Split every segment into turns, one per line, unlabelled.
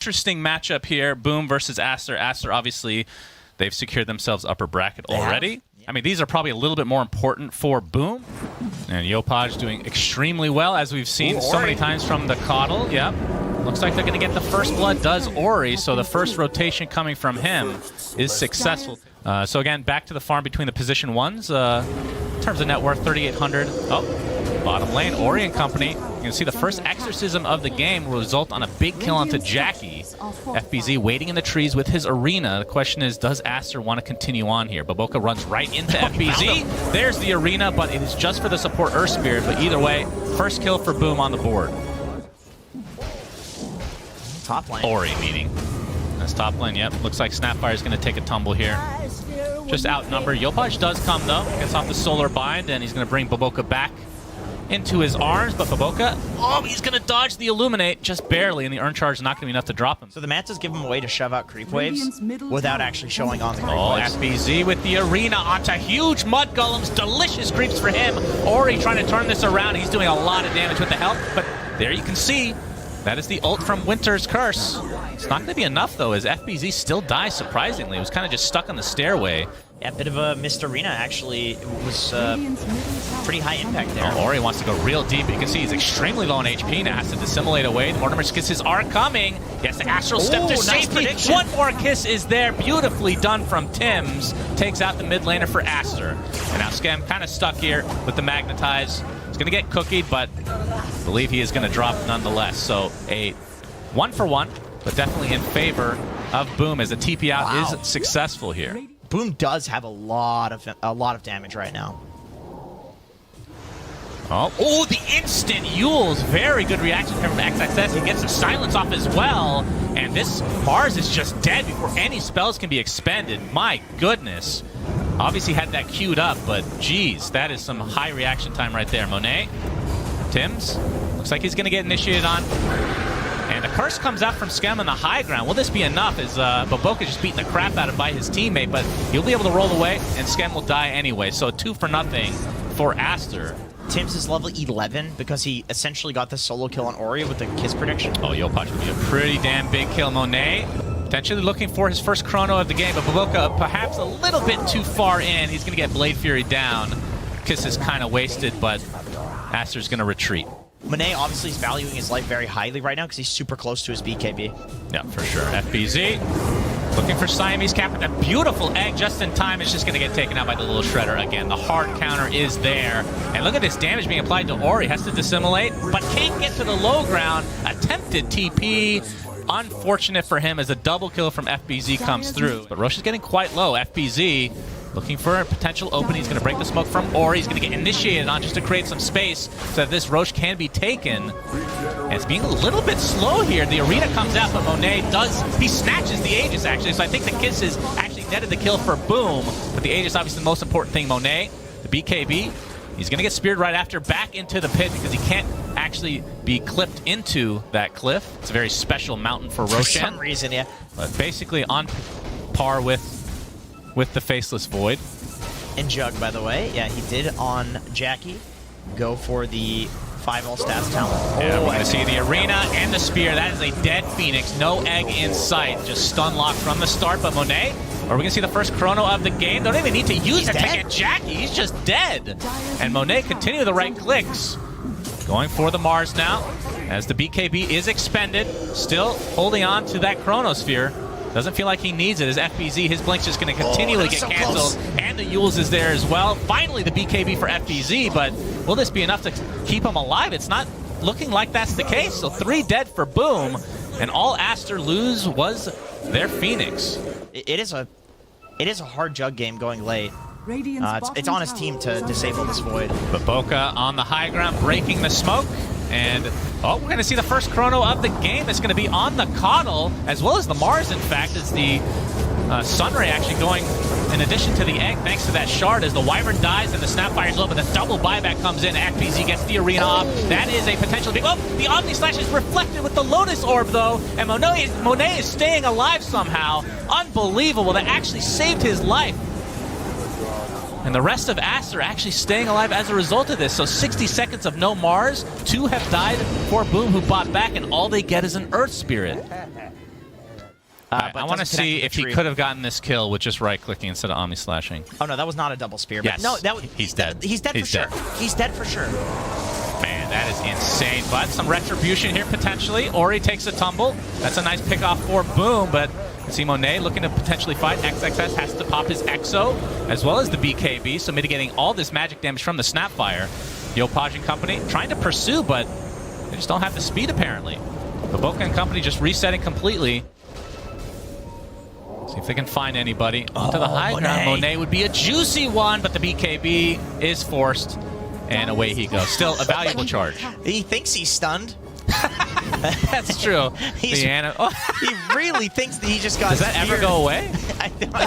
Interesting matchup here. Boom versus ASTER. ASTER, obviously, they've secured themselves upper bracket already. I mean, these are probably a little bit more important for Boom. And Yopaj doing extremely well, as we've seen so many times from the Coddle. Yep. Looks like they're going to get the first blood, does Ori, so the first rotation coming from him is successful. So again, back to the farm between the position ones. In terms of net worth, 3,800. Oh, bottom lane, Ori and company. You can see the first exorcism of the game will result on a big kill onto Jackie. FBZ waiting in the trees with his arena. The question is, does ASTER want to continue on here? Baboka runs right into FBZ. There's the arena, but it is just for the support Earth Spirit. But either way, first kill for Boom on the board.
Top lane.
Ori meeting. That's top lane, yep. Looks like Snapfire is going to take a tumble here. Just outnumbered. Yopaj does come, though. Gets off the solar bind, and he's going to bring Baboka back into his arms, but Baboka, oh, he's going to dodge the Illuminate just barely, and the Urn Charge is not going to be enough to drop him.
So the Mantas give him a way to shove out creep waves without actually showing on the creep waves.
FBZ with the arena onto huge Mud Golems. Delicious creeps for him. Ori trying to turn this around. He's doing a lot of damage with the health, but there you can see, that is the ult from Winter's Curse. It's not going to be enough, though, as FBZ still dies, surprisingly. It was kind of just stuck on the stairway.
Yeah, a bit of a missed arena, actually. It was pretty high impact there.
Ori wants to go real deep. You can see he's extremely low on HP now. Has to dissimulate away. The Mortimer's Kisses are coming. Yes, the Astral Step to safety. One more kiss is there. Beautifully done from Tim's. Takes out the mid laner for ASTER. And now Scam kind of stuck here with the Magnetize. He's going to get cookied, but I believe he is going to drop nonetheless. So a 1-for-1, but definitely in favor of Boom as the TP out is successful here.
Boom does have a lot of damage right now.
Oh, the instant Yules. Very good reaction from XXS. He gets the silence off as well. And this Mars is just dead before any spells can be expended. My goodness. Obviously had that queued up, but geez, that is some high reaction time right there. Monet, Tim's, looks like he's going to get initiated on. And the curse comes out from Scam on the high ground. Will this be enough? As Baboka just beating the crap out of by his teammate, but he'll be able to roll away, and Scam will die anyway. So 2-for-0 for ASTER.
Tim's is level 11 because he essentially got the solo kill on Ori with the kiss prediction.
Oh, Yopaj would be a pretty damn big kill. Monet potentially looking for his first chrono of the game, but Baboka perhaps a little bit too far in. He's going to get Blade Fury down. Kiss is kind of wasted, but ASTER's going to retreat.
Monet obviously is valuing his life very highly right now because he's super close to his BKB.
Yeah, for sure. FBZ looking for Siamese Cap with a beautiful egg just in time. It's just going to get taken out by the little Shredder again. The hard counter is there. And look at this damage being applied to Ori. Has to dissimulate, but can't get to the low ground. Attempted TP. Unfortunate for him as a double kill from FBZ comes through. But Roche is getting quite low. FBZ looking for a potential opening. He's going to break the smoke from Ori. He's going to get initiated on just to create some space so that this Roche can be taken. And it's being a little bit slow here. The arena comes out, but Monet does. He snatches the Aegis, actually. So I think the Kisses actually netted the kill for Boom. But the Aegis, obviously the most important thing. Monet, the BKB, he's going to get speared right after back into the pit because he can't actually be clipped into that cliff. It's a very special mountain for Roshan.
For some reason, yeah.
But basically on par with the Faceless Void.
And Jug, by the way, yeah, he did on Jackie go for the 5-all stats talent.
Yeah, we're going to see the arena and the spear. That is a dead Phoenix. No egg in sight. Just stun lock from the start. But Monet, are we going to see the first chrono of the game? Don't even need to use it to get Jackie. He's just dead. And Monet continue the right clicks. Going for the Mars now as the BKB is expended. Still holding on to that Chronosphere. Doesn't feel like he needs it as FBZ. His blink's just going to continually get canceled. And the Yules is there as well. Finally, the BKB for FBZ, but will this be enough to keep him alive? It's not looking like that's the case. So 3 dead for Boom, and all ASTER lose was their Phoenix.
It is a hard Jug game going late. It's on his team to disable this Void.
Baboka on the high ground, breaking the smoke. And, we're going to see the first chrono of the game. It's going to be on the Coddle, as well as the Mars, in fact, as the Sunray actually going in addition to the egg, thanks to that shard, as the Wyvern dies and the Snapfire's low, but the double buyback comes in. FBZ gets the arena off. That is a potential big... Oh, the Omni Slash is reflected with the Lotus Orb, though, and Monet is staying alive somehow. Unbelievable. That actually saved his life. And the rest of ASTER actually staying alive as a result of this. So 60 seconds of no Mars. 2 have died for Boom, who bought back, and all they get is an Earth Spirit. I
but
want to
doesn't connect
see
with the
if he
tree.
could have gotten this kill with just right-clicking instead of omni-slashing.
Oh no, that was not a double spear.
Yes.
But no,
He's dead.
He's dead for sure. He's dead for sure.
Man, that is insane. But some retribution here potentially. Ori takes a tumble. That's a nice pick off for Boom, but you see Monet looking to potentially fight. XXS has to pop his Exo as well as the BKB, so mitigating all this magic damage from the Snapfire. Yopaj and company trying to pursue, but they just don't have the speed apparently. Baboka and company just resetting completely. See if they can find anybody. Onto the high ground. Monet would be a juicy one, but the BKB is forced. And away he goes. Still a valuable charge.
He thinks he's stunned.
That's true.
He really thinks that he just got
Does that ever go away?
I don't know.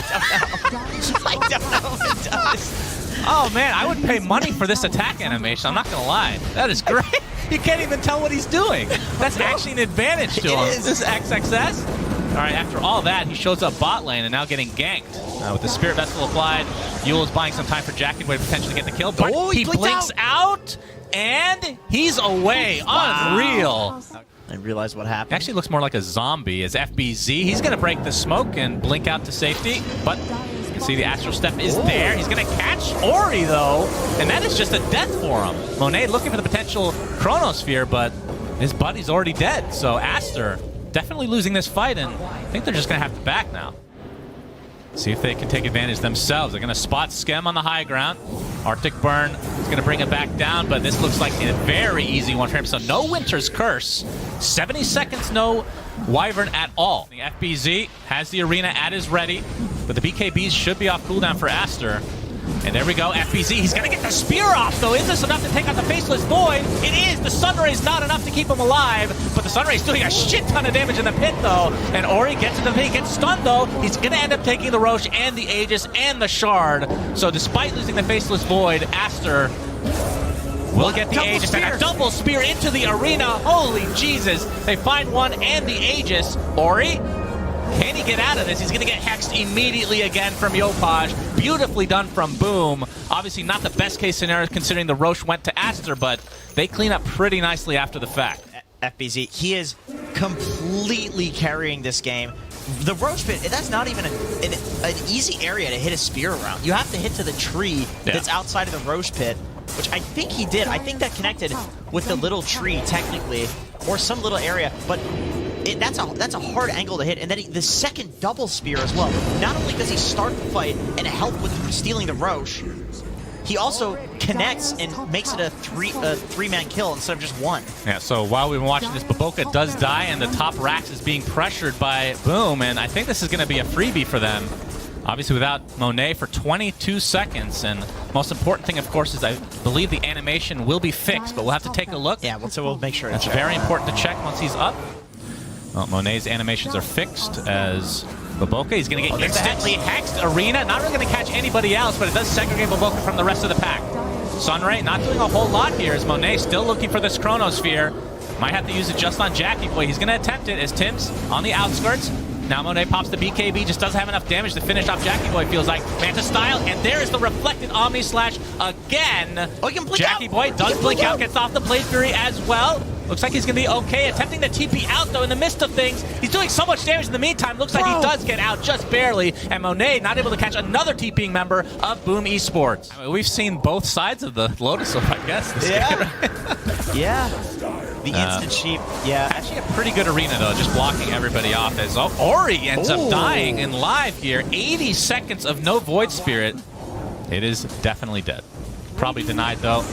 I don't know if it does.
Oh man, I would pay money for this attack animation. I'm not gonna lie. That is great. You can't even tell what he's doing. That's actually an advantage to him.
is.
This is XXS. All right, after all that, he shows up bot lane and now getting ganked. With the Spirit Vessel applied, Yule is buying some time for Jackie to potentially get the kill, but he blinks out and he's away. Wow. Unreal.
I realized what happened.
He actually looks more like a zombie as FBZ. He's going to break the smoke and blink out to safety, but you can see the Astral Step is there. He's going to catch Ori, though, and that is just a death for him. Monet looking for the potential Chronosphere, but his buddy's already dead, so Aster definitely losing this fight, and I think they're just going to have to back now. See if they can take advantage themselves. They're going to spot Skem on the high ground. Arctic Burn is going to bring it back down, but this looks like a very easy one for him. So no Winter's Curse. 70 seconds, no Wyvern at all. The FBZ has the arena at his ready, but the BKBs should be off cooldown for Aster. And there we go, FBZ. He's going to get the spear off, though. Is this enough to take out the Faceless Void? It is. The Sunray's not enough to keep him alive, but the Sunray's doing a shit ton of damage in the pit, though. And Ori gets into the pit. He gets stunned, though. He's going to end up taking the Roche and the Aegis and the Shard. So despite losing the Faceless Void, Aster will get the Aegis and a double spear into the arena. Holy Jesus. They find one and the Aegis. Ori? Can he get out of this? He's going to get hexed immediately again from Yopaj. Beautifully done from Boom. Obviously not the best case scenario considering the Roche went to Aster, but they clean up pretty nicely after the fact.
FBZ, he is completely carrying this game. The Roche pit, that's not even an easy area to hit a spear around. You have to hit to the tree that's outside of the Roche pit, which I think he did. I think that connected with the little tree, technically, or some little area, but that's a hard angle to hit. And then the second double spear as well. Not only does he start the fight and help with stealing the Roche, he also connects and makes it a three-man kill instead of just one.
Yeah, so while we've been watching this, Baboka does die, and the top Rax is being pressured by Boom, and I think this is going to be a freebie for them. Obviously without Monet for 22 seconds, and most important thing, of course, is I believe the animation will be fixed, but we'll have to take a look.
Yeah, well, so we'll make sure.
That's very important to check once he's up. Well, Monet's animations are fixed as Baboka. He's going to get instantly hexed. Arena, not really going to catch anybody else, but it does segregate Baboka from the rest of the pack. Sunray not doing a whole lot here as Monet still looking for this Chronosphere. Might have to use it just on Jackie Boy. He's going to attempt it as Tim's on the outskirts. Now Monet pops the BKB, just doesn't have enough damage to finish off Jackie Boy, feels like. Manta style, and there is the reflected Omni Slash again.
Oh, he can blink
Jackie Boy does blink out, gets off the Blade Fury as well. Looks like he's going to be okay. Attempting the TP out, though, in the midst of things. He's doing so much damage in the meantime. Looks like he does get out just barely. And Monet not able to catch another TPing member of Boom Esports. I mean, we've seen both sides of the Lotus, I guess.
Yeah. The instant sheep. Yeah.
Actually a pretty good arena, though, just blocking everybody off as Ori ends up dying in live here. 80 seconds of no Void Spirit. It is definitely dead. Probably denied, though.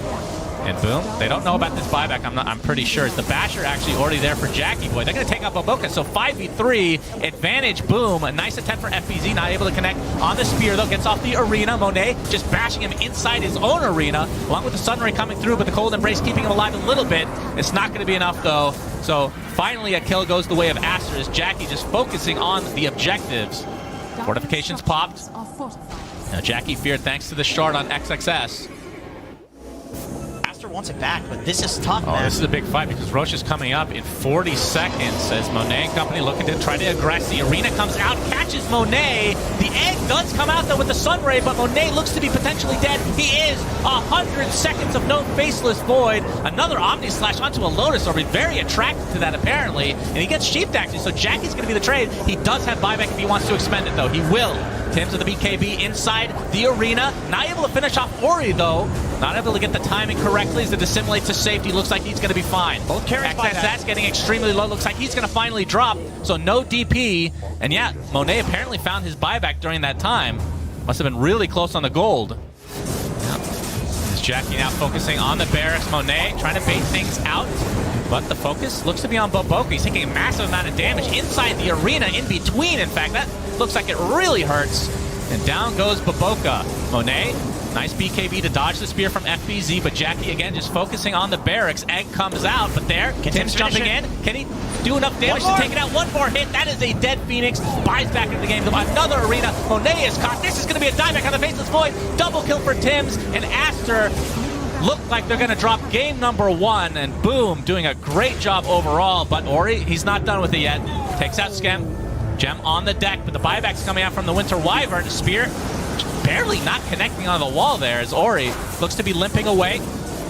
And Boom, they don't know about this buyback. I'm pretty sure. It's the Basher actually already there for Jackie Boy. They're going to take out Baboka, so 5v3, advantage Boom. A nice attempt for FBZ, not able to connect on the spear, though. Gets off the arena. Monet just bashing him inside his own arena, along with the Sunray coming through, but the Cold Embrace keeping him alive a little bit. It's not going to be enough, though. So finally a kill goes the way of Aster as Jackie just focusing on the objectives. Fortifications popped. Now Jackie feared thanks to the shard on XXS.
wants it back, but this is tough,
Oh,
man.
this is a big fight because Roche is coming up in 40 seconds as Monet and company looking to try to aggress. The arena comes out, catches Monet. The egg does come out, though, with the sun ray, but Monet looks to be potentially dead. He is 100 seconds of no faceless void. Another Omni Slash onto a Lotus Orb. Very attracted to that, apparently. And he gets sheeped, actually, so Jackie's going to be the trade. He does have buyback if he wants to expend it, though. He will. Tim's with the BKB inside the arena. Not able to finish off Ori, though. Not able to get the timing correctly as it dissimulates to safety. Looks like he's going to be fine.
Both carries
XXS getting extremely low. Looks like he's going to finally drop. So no DP. And yeah, Monet apparently found his buyback during that time. Must have been really close on the gold. Is Jackie now focusing on the barracks. Monet trying to bait things out. But the focus looks to be on Boboka. He's taking a massive amount of damage inside the arena, in between. In fact, that looks like it really hurts. And down goes Boboka. Monet, nice BKB to dodge the spear from FBZ, but Jackie again just focusing on the barracks. Egg comes out, but there, Tim's jumping in. Can he do enough damage to take it out? One more hit. That is a dead Phoenix. Buys back into the game. Another arena. Monet is caught. This is going to be a dieback on the Faceless Void. Double kill for Tim's, and ASTER look like they're going to drop game number 1, and boom, doing a great job overall. But Ori, he's not done with it yet. Takes out Skem. Gem on the deck, but the buyback's coming out from the Winter Wyvern. Spear barely not connecting on the wall there as Ori looks to be limping away.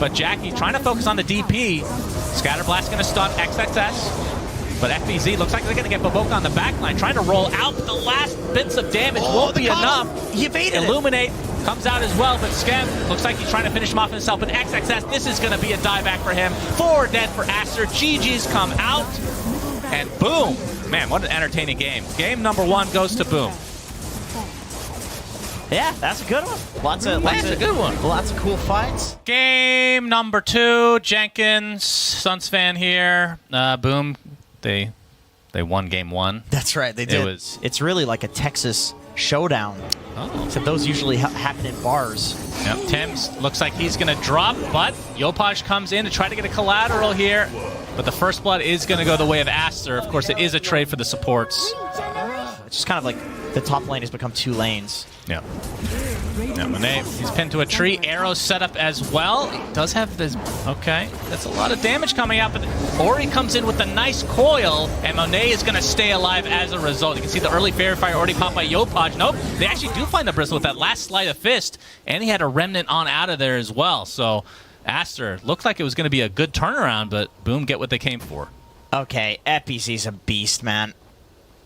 But Jackie trying to focus on the DP. Scatterblast going to stun XXS. But FBZ looks like they're going to get Boboka on the backline, trying to roll out, but the last bits of damage won't be enough.
He evaded
Illuminate comes out as well, but Skem looks like he's trying to finish him off himself. But XXS, this is going to be a dieback for him. 4 dead for ASTER. GG's come out, and boom. Man, what an entertaining game. Game number 1 goes to Boom.
Yeah, that's a good one. Lots of
good one.
Lots of cool fights.
Game number 2, Jenkins, Suns fan here. Boom, they won game 1.
That's right, they did. It's really like a Texas showdown.
Oh.
Except those usually happen in bars.
Yep, Tim's looks like he's going to drop, but Yopaj comes in to try to get a collateral here. But the first blood is going to go the way of ASTER. Of course, it is a trade for the supports.
It's just kind of like the top lane has become 2 lanes.
Yeah. Yeah, Monet, he's pinned to a tree. Arrow set up as well. He does have this. Okay, that's a lot of damage coming out, but Ori comes in with a nice coil, and Monet is going to stay alive as a result. You can see the early Fairy Fire already popped by Yopaj. Nope, they actually do find the Bristle with that last sleight of fist, and he had a remnant on out of there as well. So ASTER looked like it was going to be a good turnaround, but Boom get what they came for.
Okay, FBZ's a beast, man.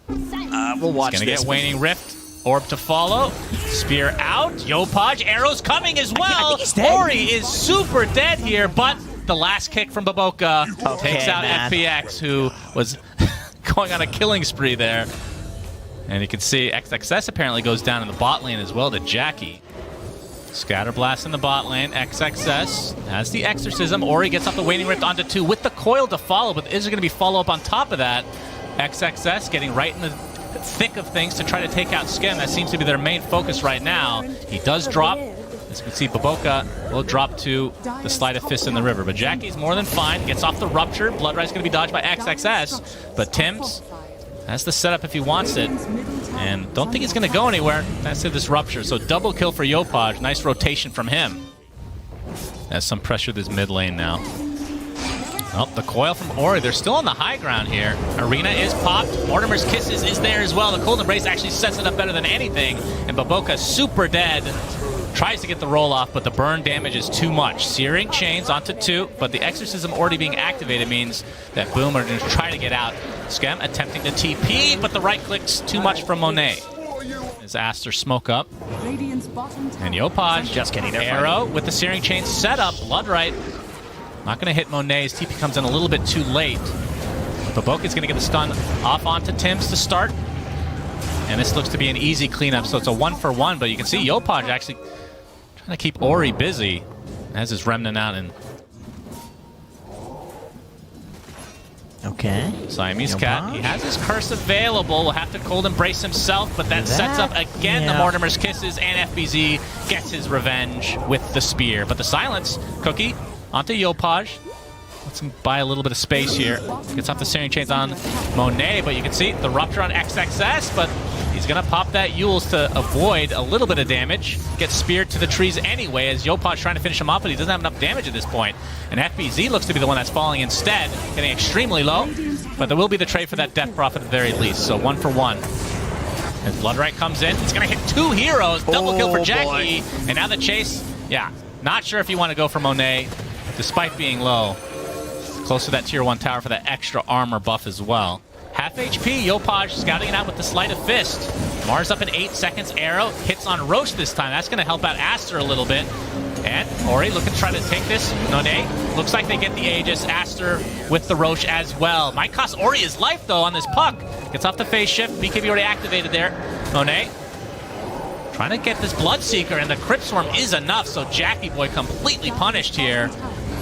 We'll watch this.
He's going to get Waning Rift. Orb to follow. Spear out. Yopaj. Arrows coming as well.
I think he's dead.
Ori is super dead here, but the last kick from Boboka takes out
man.
FPX, who was going on a killing spree there. And you can see XXS apparently goes down in the bot lane as well to Jackie. Scatterblast in the bot lane. XXS has the Exorcism. Ori gets off the Waning Rift onto 2 with the coil to follow, but is there going to be follow-up on top of that? XXS getting right in the thick of things to try to take out Skem. That seems to be their main focus right now. He does drop. As you can see, Boboka will drop to the Sleight of Fist in the river. But Jackie's more than fine. Gets off the Rupture. Blood Ride's going to be dodged by XXS. But Tim's has the setup if he wants it. And don't think he's going to go anywhere. Thanks to this Rupture. So double kill for Yopaj. Nice rotation from him. Has some pressure this mid lane now. Oh, the coil from Ori. They're still on the high ground here. Arena is popped. Mortimer's Kisses is there as well. The Cold Embrace actually sets it up better than anything. And Boboka super dead. Tries to get the roll off, but the burn damage is too much. Searing Chains onto 2, but the Exorcism already being activated means that Boom are going to try to get out. Skem attempting to TP, but the right click's too much from Monet. As ASTER smoke up. And Yopaj
just getting there.
Arrow with the Searing Chains set up. Bloodright. Not going to hit Monet's. TP comes in a little bit too late. Boboka's going to get the stun off onto Tim's to start. And this looks to be an easy cleanup, so it's a 1-for-1. But you can see Yopaj actually trying to keep Ori busy. Has his remnant out in.
Okay.
Siamese Cat. He has his curse available. Will have to Cold Embrace himself, but that sets up again the Mortimer's Kisses, and FBZ gets his revenge with the spear. But the silence, Cookie, onto Yopaj. Let's buy a little bit of space here. Gets off the searing chains on Monet, but you can see the rupture on XXS, but he's going to pop that Yules to avoid a little bit of damage. Gets speared to the trees anyway, as Yopaj trying to finish him off, but he doesn't have enough damage at this point. And FBZ looks to be the one that's falling instead, getting extremely low, but there will be the trade for that Death Prophet at the very least, so 1 for 1. As Bloodright comes in, he's going to hit 2 heroes, double kill for Jackie, and now the chase, yeah, not sure if you want to go for Monet, despite being low. Close to that tier 1 tower for that extra armor buff as well. Half HP, Yopaj scouting it out with the Sleight of Fist. Mars up in 8 seconds, arrow hits on Roche this time. That's going to help out Aster a little bit. And Ori looking to try to take this. Monet, looks like they get the Aegis. Aster with the Roche as well. Might cost Ori his life though on this puck. Gets off the phase shift, BKB already activated there. Monet trying to get this Bloodseeker, and the Crypt Swarm is enough, so Jackie Boy completely punished here.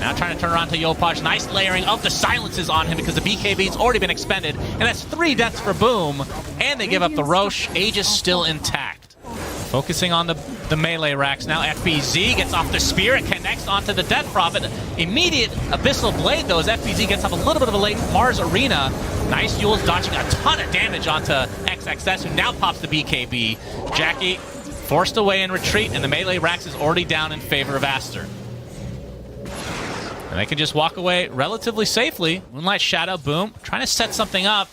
Now trying to turn around to Yopaj. Nice layering of the silences on him because the BKB's already been expended. And that's 3 deaths for Boom. And they give up the Roche. Aegis still intact. Focusing on the melee racks now. FBZ gets off the spear. It connects onto the Death Prophet. Immediate Abyssal Blade though as FBZ gets off a little bit of a late Mars Arena. Nice Yules dodging a ton of damage onto XXS, who now pops the BKB. Jackie forced away in retreat, and the melee racks is already down in favor of Aster. And they can just walk away relatively safely. Moonlight Shadow, Boom, trying to set something up.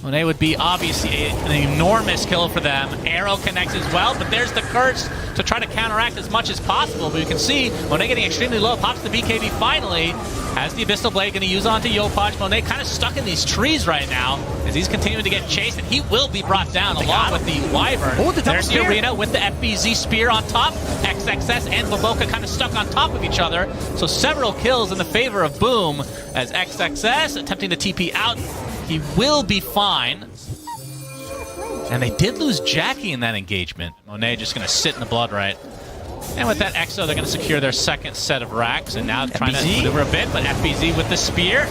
Monet would be obviously an enormous kill for them. Arrow connects as well, but there's the curse to try to counteract as much as possible. But you can see Monet getting extremely low, pops the BKB finally. Has the Abyssal Blade going to use onto Yopaj. Monet kind of stuck in these trees right now as he's continuing to get chased, and he will be brought down along with the Wyvern. There's the Arena with the FBZ spear on top. XXS and Baboka kind of stuck on top of each other. So several kills in the favor of Boom as XXS attempting to TP out. He will be fine. And they did lose Jackie in that engagement. Monet just going to sit in the Bloodright. And with that Exo, they're going to secure their second set of racks. And now trying to maneuver a bit, but FBZ with the spear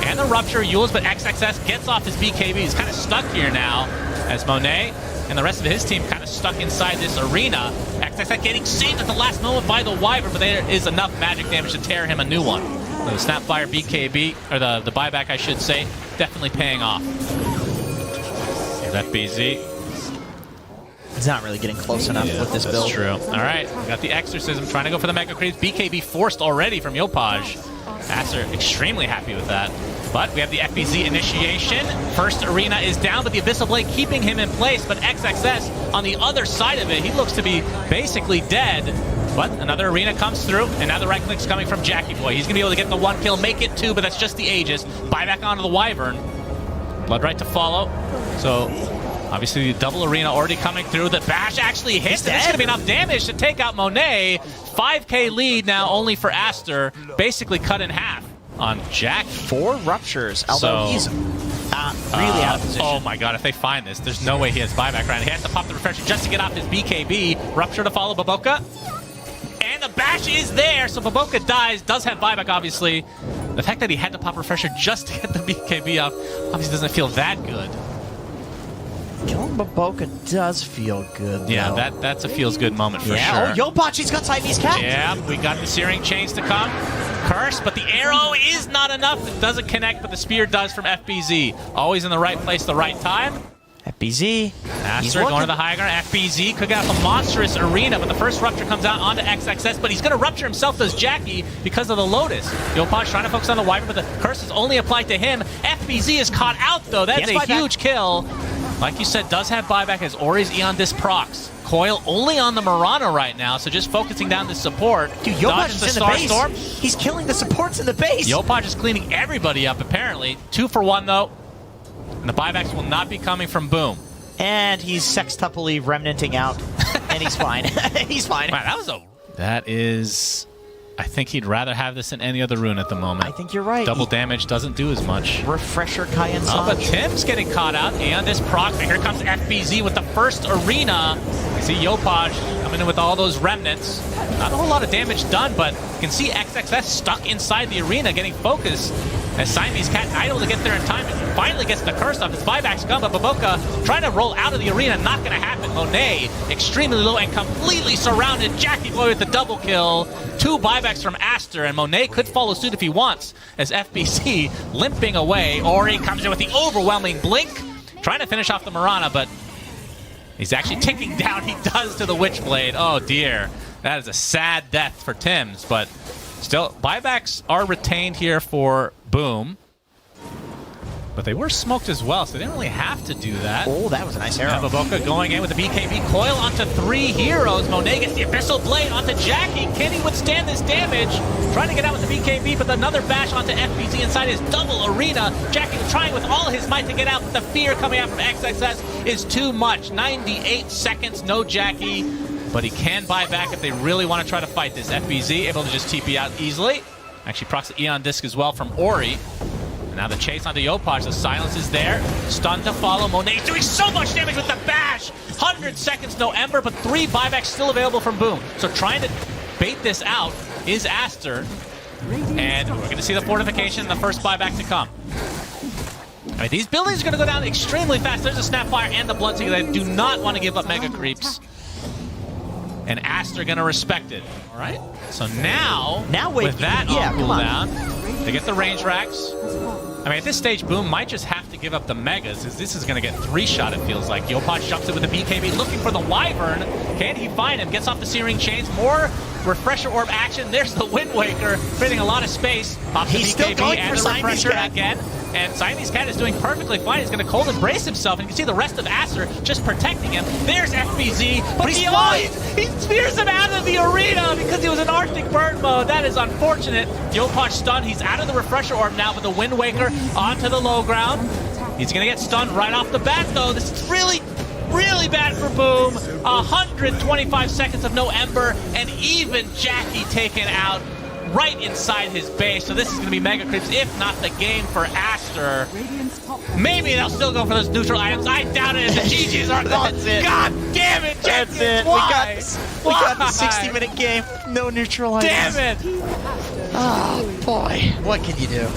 and the Rupture Yules, but XXS gets off his BKB. He's kind of stuck here now as Monet and the rest of his team kind of stuck inside this arena. XXS getting saved at the last moment by the Wyvern, but there is enough magic damage to tear him a new one. So the Snapfire BKB, or the buyback I should say, definitely paying off. Here's FBZ.
He's not really getting close enough with this build.
That's true. All right, we got the Exorcism trying to go for the Mega Creeps. BKB forced already from Yopaj. Aster extremely happy with that. But we have the FBZ initiation. First arena is down, but the Abyssal Blade keeping him in place. But XXS on the other side of it, he looks to be basically dead. But another arena comes through, and now the right click's coming from Jackie Boy. He's going to be able to get the 1 kill, make it 2, but that's just the Aegis. Buyback onto the Wyvern. Bloodright to follow. So obviously the double arena already coming through. The bash actually hits. There's going to be enough damage to take out Monet. 5k lead now only for Aster. Basically cut in half on Jack. 4 ruptures, although he's really out of position. Oh my god, if they find this, there's no way he has buyback right. He has to pop the refresher just to get off his BKB. Rupture to follow Baboka. And the bash is there, so Baboka dies. Does have buyback, obviously. The fact that he had to pop refresher just to get the BKB off obviously doesn't feel that good.
Killing Baboka does feel good,
yeah,
though.
that's a feels good moment for sure.
Oh, Yopaj, he's got Siamese Cat.
Yeah, we got the Searing Chains to come. Curse, but the arrow is not enough. It doesn't connect, but the spear does from FBZ. Always in the right place, the right time.
FBZ.
Aster going to the high ground. FBZ could get off a monstrous arena, but the first rupture comes out onto XXS, but he's going to rupture himself, does Jackie, because of the Lotus. Yopaj trying to focus on the Wyvern, but the curse is only applied to him. FBZ is caught out, though. That's a huge kill. Like you said, does have buyback as Ori's Eon Disc procs. Coil only on the Murano right now, so just focusing down the support. Dude, Yopaj is in the base. Storm.
He's killing the supports in the base.
Yopaj is cleaning everybody up, apparently. 2 for 1, though. And the buybacks will not be coming from Boom.
And he's sextuply remnanting out, and he's fine. He's fine.
Wow, that is... I think he'd rather have this in any other rune at the moment.
I think you're right.
Double damage doesn't do as much.
Refresher Cayenne Sage.
But Tim's getting caught out. And this proc. Here comes FBZ with the first arena. You see Yopaj coming in with all those remnants. Not a whole lot of damage done, but you can see XXS stuck inside the arena getting focused. As Siamese Cat idle to get there in time, and finally gets the curse off. His buyback's gone, but Baboka trying to roll out of the arena, not going to happen. Monet extremely low and completely surrounded. Jackie Boy with the double kill. 2 buybacks from Aster, and Monet could follow suit if he wants, as FBC limping away. Ori comes in with the overwhelming blink, trying to finish off the Mirana, but he's actually ticking down. He does to the Witchblade. Oh dear, that is a sad death for Tims, but still, buybacks are retained here for Boom. But they were smoked as well, so they didn't really have to do that.
Oh, that was a nice arrow.
Baboka going in with the BKB coil onto 3 heroes. Monet gets the Abyssal Blade onto Jackie. Can he withstand this damage? Trying to get out with the BKB, but another bash onto FBZ inside his double arena. Jackie trying with all his might to get out, but the fear coming out from XXS is too much. 98 seconds, no Jackie. But he can buy back if they really want to try to fight this. FBZ able to just TP out easily. Actually procs the Eon Disc as well from Ori. And now the chase onto Yopaj. The silence is there. Stun to follow. Monet doing so much damage with the bash. 100 seconds, no Ember, but 3 buybacks still available from Boom. So trying to bait this out is Aster. And we're going to see the fortification and the first buyback to come. I mean, these buildings are going to go down extremely fast. There's a Snapfire and the Bloodseeker that do not want to give up Mega Creeps. And Aster gonna respect it. All right. So now
wait,
with that
yeah,
on cooldown, they get the range racks. I mean, at this stage, Boom might just have to give up the Megas, as this is gonna get 3-shot, it feels like. Yopaj jumps it with the BKB, looking for the Wyvern. Can he find him? Gets off the Searing Chains. More Refresher Orb action. There's the Wind Waker, creating a lot of space. Pops the
He's
BKB
still going
and
for
the Refresher
Siamese Cat.
again. And Siamese Cat is doing perfectly fine. He's going to cold embrace himself, and you can see the rest of Aster just protecting him. There's FBZ, but he's blind! He spears him out of the arena because he was in Arctic Burn mode. That is unfortunate. Yopaj stunned. He's out of the Refresher Orb now with the Wind Waker onto the low ground. He's going to get stunned right off the bat, though. This is really bad for Boom. 125 seconds of no Ember, and even Jackie taken out right inside his base. So this is going to be Mega Creeps, if not the game for Aster. Maybe they'll still go for those neutral items. I doubt it if the GGs are gone. God damn it,
That's
champions.
it.
Why?
We got the 60-minute game. No neutral items.
Damn it.
Oh, boy. What can you do?